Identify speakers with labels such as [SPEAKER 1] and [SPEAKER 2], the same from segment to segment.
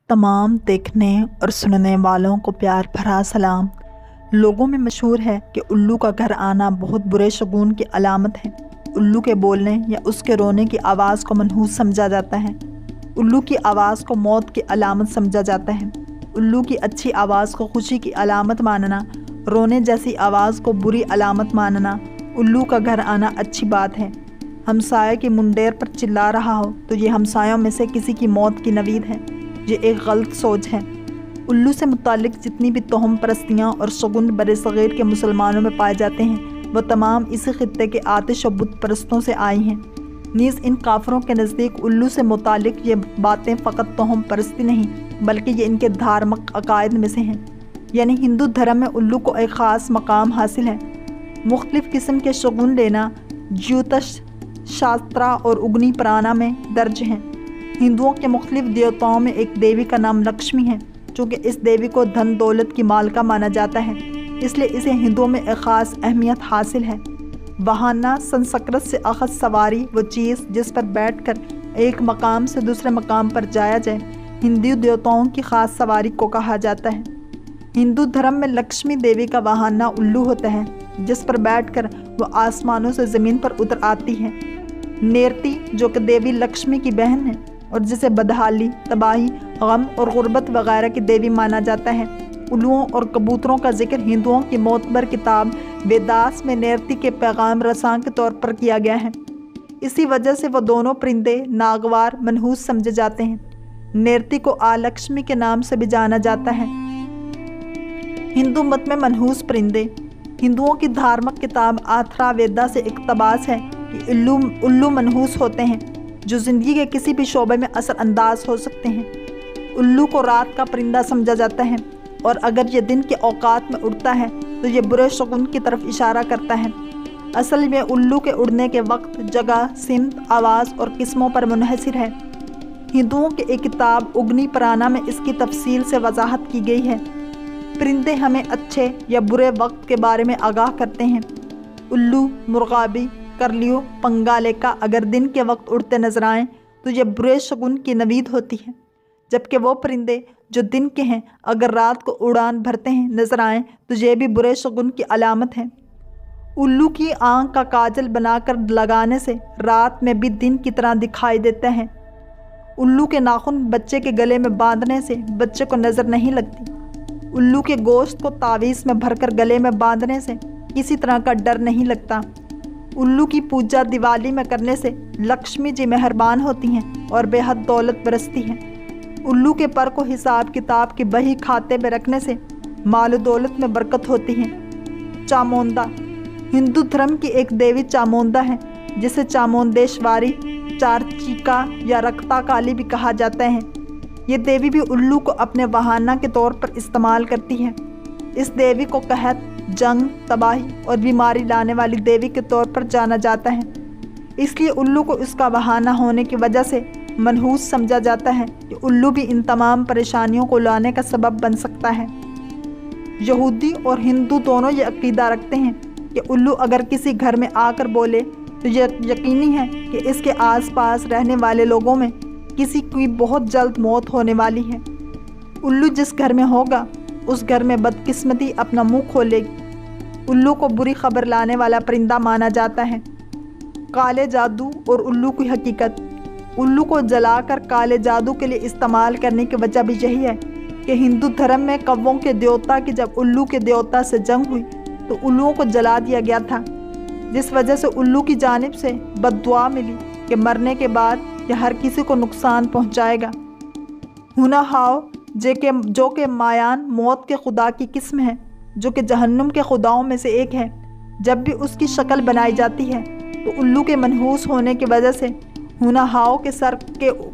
[SPEAKER 1] तमाम देखने और सुनने वालों को प्यार भरा सलाम। लोगों में मशहूर है कि उल्लू का घर आना बहुत बुरे शगुन की अलामत है। उल्लू के बोलने या उसके रोने की आवाज़ को मनहूस समझा जाता है। उल्लू की आवाज़ को मौत की अलामत समझा जाता है। उल्लू की अच्छी आवाज़ को खुशी की अलामत मानना, रोने जैसी आवाज़ को बुरी अलामत मानना। उल्लू का घर आना अच्छी बात है। हमसाये की मुंडेर पर चिल्ला रहा हो तो ये हमसायों में से किसी की मौत की नवीद है। ये एक गलत सोच है। उल्लू से मुतालिक जितनी भी तोहम परस्तियाँ और शगुन बरे सग़ीर के मुसलमानों में पाए जाते हैं, वह तमाम इसी खित्ते के आतिश और बुत परस्तों से आई हैं। नीज़ इन काफरों के नज़दीक उल्लू से मुतालिक ये बातें फ़कत तोहम परस्ती नहीं, बल्कि ये इनके धार्मिक अकायद में से हैं। यानी हिंदू धर्म में उल्लू को एक ख़ास मकाम हासिल है। मुख्तलिफ़ किस्म के शगुन लेना ज्योतिष शास्त्रा और उग्नि प्राणा में दर्ज हैं। हिंदुओं के मुख्तलिफ देवताओं में एक देवी का नाम लक्ष्मी है। चूँकि इस देवी को धन दौलत की मालिका माना जाता है, इसलिए इसे हिंदुओं में एक ख़ास अहमियत हासिल है। बहाना संस्कृत से अखज़ सवारी वो चीज़ जिस पर बैठकर एक मकाम से दूसरे मकाम पर जाया जाए, हिंदू देवताओं की ख़ास सवारी को कहा जाता है। हिंदू धर्म में लक्ष्मी देवी का वाहना उल्लू होता है, जिस पर बैठकर वह आसमानों से ज़मीन पर उतर आती है। नेरती जो कि देवी लक्ष्मी की बहन है और जिसे बदहाली, तबाही, गम और गुर्बत वगैरह की देवी माना जाता है। उल्लुओं और कबूतरों का जिक्र हिंदुओं की मोतबर किताब वेदास में नेरती के पैगाम रसां के तौर पर किया गया है। इसी वजह से वह दोनों परिंदे नागवार मनहूस समझे जाते हैं। नेरती को आलक्ष्मी के नाम से भी जाना जाता है। हिंदू मत में मनहूस परिंदे हिंदुओं की धार्मिक किताब आथरा वेदा से इक़्तिबास है कि उल्लू मनहूस होते हैं जो ज़िंदगी के किसी भी शोबे में असरअंदाज हो सकते हैं। उल्लू को रात का परिंदा समझा जाता है और अगर ये दिन के औकात में उड़ता है तो ये बुरे शगुन की तरफ इशारा करता है। असल में उल्लू के उड़ने के वक्त, जगह, सिमत, आवाज़ और किस्मों पर मुनहसिर है। हिंदुओं की एक किताब उग्नि प्राणा में इसकी तफसील से वजाहत की गई है। परिंदे हमें अच्छे या बुरे वक्त के बारे में आगाह करते हैं। उल्लू, मुर्गाबी, करलियो, पंगाले का अगर दिन के वक्त उड़ते नजर आएँ तो ये बुरे शगुन की नवीद होती है, जबकि वो परिंदे जो दिन के हैं अगर रात को उड़ान भरते हैं नजर आएँ तो ये भी बुरे शगुन की अलामत है। उल्लू की आँख का काजल बनाकर लगाने से रात में भी दिन की तरह दिखाई देते हैं। उल्लू के नाखून बच्चे के गले में बांधने से बच्चे को नज़र नहीं लगती। उल्लू के गोश्त को तावीज़ में भरकर गले में बांधने से किसी तरह का डर नहीं लगता। उल्लू की पूजा दिवाली में करने से लक्ष्मी जी मेहरबान होती हैं और बेहद दौलत बरसती हैं। उल्लू के पर को हिसाब किताब की बही खाते में रखने से माल दौलत में बरकत होती है। चामुंडा हिंदू धर्म की एक देवी चामुंडा है, जिसे चामुंडेश्वरी, चारचिका या रक्ता काली भी कहा जाता है। ये देवी भी उल्लू को अपने वाहना के तौर पर इस्तेमाल करती है। इस देवी को कहत, जंग, तबाही और बीमारी लाने वाली देवी के तौर पर जाना जाता है। इसलिए उल्लू को इसका बहाना होने की वजह से मनहूस समझा जाता है कि उल्लू भी इन तमाम परेशानियों को लाने का सबब बन सकता है। यहूदी और हिंदू दोनों ये अकीदा रखते हैं कि उल्लू अगर किसी घर में आकर बोले तो ये यकीनी है कि इसके आसपास रहने वाले लोगों में किसी की बहुत जल्द मौत होने वाली है। उल्लू जिस घर में होगा उस घर में बदकिस्मती अपना मुंह खोलेगी। उल्लू को बुरी खबर लाने वाला परिंदा माना जाता है। काले जादू और उल्लू की हकीकत उल्लू को जलाकर काले जादू के लिए इस्तेमाल करने की वजह भी यही है कि हिंदू धर्म में कव्वों के देवता की जब उल्लू के देवता से जंग हुई तो उल्लुओं को जला दिया गया था, जिस वजह से उल्लू की जानिब से बद्दुआ मिली कि मरने के बाद यह हर किसी को नुकसान पहुँचाएगा। हुना हाव जो कि मायान मौत के खुदा की किस्म है, जो कि जहन्नुम के खुदाओं में से एक है, जब भी उसकी शक्ल बनाई जाती है तो उल्लू के मनहूस होने की वजह से हुना हाव के सर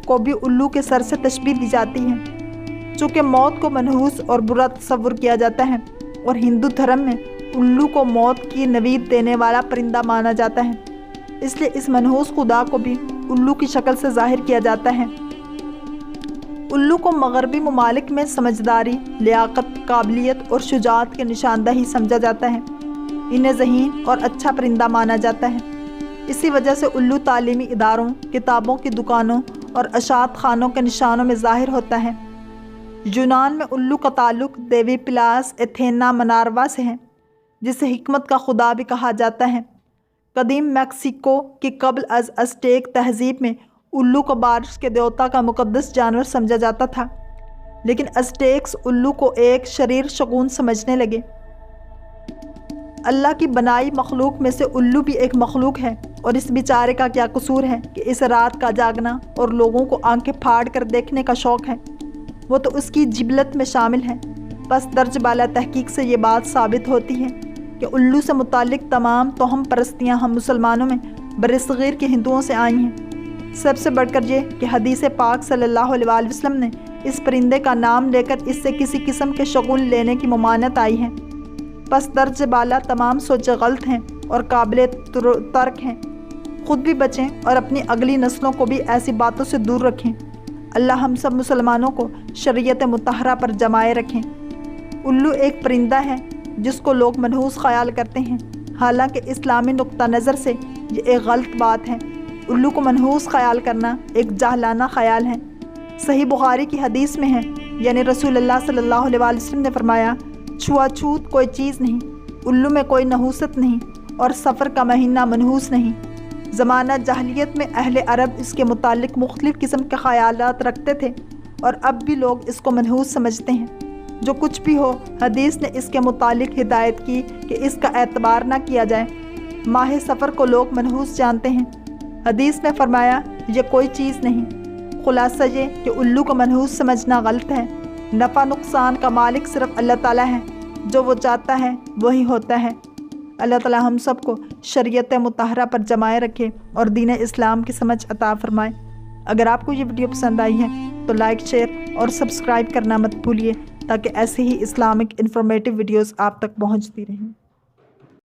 [SPEAKER 1] को भी उल्लू के सर से तशबीह दी जाती है। चूँकि मौत को मनहूस और बुरा तस्वुर किया जाता है और हिंदू धर्म में उल्लू को मौत की नवीद देने वाला परिंदा माना जाता है, इसलिए इस मनहूस खुदा को भी उल्लू की शक्ल से जाहिर किया जाता है। उल्लू को मगरबी ममालिक में समझदारी, लियाकत, काबिलियत और शुजाअत के निशानदही समझा जाता है। इन्हें ज़हीन और अच्छा परिंदा माना जाता है। इसी वजह से उल्लू तालीमी इदारों, किताबों की दुकानों और अशात खानों के निशानों में ज़ाहिर होता है। یونان میں الو کا تعلق دیوی پلاس ایتھینا مناروا سے ہے، جسے حکمت کا خدا بھی کہا جاتا ہے۔ قدیم میکسیکو کی قبل از ازٹیک تہذیب میں الو کو بارش کے دیوتا کا مقدس جانور سمجھا جاتا تھا، لیکن ازٹیکس الو کو ایک شریر شگون سمجھنے لگے۔ اللہ کی بنائی مخلوق میں سے الو بھی ایک مخلوق ہے، اور اس بیچارے کا کیا قصور ہے کہ اس رات کا جاگنا اور لوگوں کو آنکھیں پھاڑ کر دیکھنے کا شوق ہے، وہ تو اس کی جبلت میں شامل ہے۔ بس درج بالا تحقیق سے یہ بات ثابت ہوتی ہے کہ الو سے متعلق تمام توہم پرستیاں ہم مسلمانوں میں برصغیر کے ہندوؤں سے آئی ہیں۔ سب سے بڑھ کر یہ کہ حدیث پاک صلی اللہ علیہ وآلہ وسلم نے اس پرندے کا نام لے کر اس سے کسی قسم کے شگون لینے کی ممانعت آئی ہے۔ پس درج بالا تمام سوچیں غلط ہیں اور قابل ترک ہیں۔ خود بھی بچیں اور اپنی اگلی نسلوں کو بھی ایسی باتوں سے دور رکھیں۔ اللہ ہم سب مسلمانوں کو شریعت مطہرہ پر جمائے رکھیں۔ الو ایک پرندہ ہے جس کو لوگ منحوس خیال کرتے ہیں، حالانکہ اسلامی نقطہ نظر سے یہ ایک غلط بات ہے۔ الو کو منحوس خیال کرنا ایک جاہلانہ خیال ہے۔ صحیح بخاری کی حدیث میں ہے، یعنی رسول اللہ صلی اللہ علیہ وآلہ وسلم نے فرمایا، چھوا چھوت کوئی چیز نہیں، الو میں کوئی نحوست نہیں، اور سفر کا مہینہ منحوس نہیں۔ زمانہ جاہلیت میں اہل عرب اس کے متعلق مختلف قسم کے خیالات رکھتے تھے، اور اب بھی لوگ اس کو منحوس سمجھتے ہیں۔ جو کچھ بھی ہو، حدیث نے اس کے متعلق ہدایت کی کہ اس کا اعتبار نہ کیا جائے۔ ماہ سفر کو لوگ منحوس جانتے ہیں۔ حدیث نے فرمایا، یہ کوئی چیز نہیں۔ خلاصہ یہ کہ الو کو منحوس سمجھنا غلط ہے۔ نفع نقصان کا مالک صرف اللہ تعالیٰ ہے، جو وہ چاہتا ہے وہی ہوتا ہے۔ اللہ تعالیٰ ہم سب کو شریعت مطہرہ پر جمائے رکھے اور دین اسلام کی سمجھ عطا فرمائے۔ اگر آپ کو یہ ویڈیو پسند آئی ہے تو لائک، شیئر اور سبسکرائب کرنا مت بھولیے، تاکہ ایسے ہی اسلامک انفارمیٹیو ویڈیوز آپ تک پہنچتی رہیں۔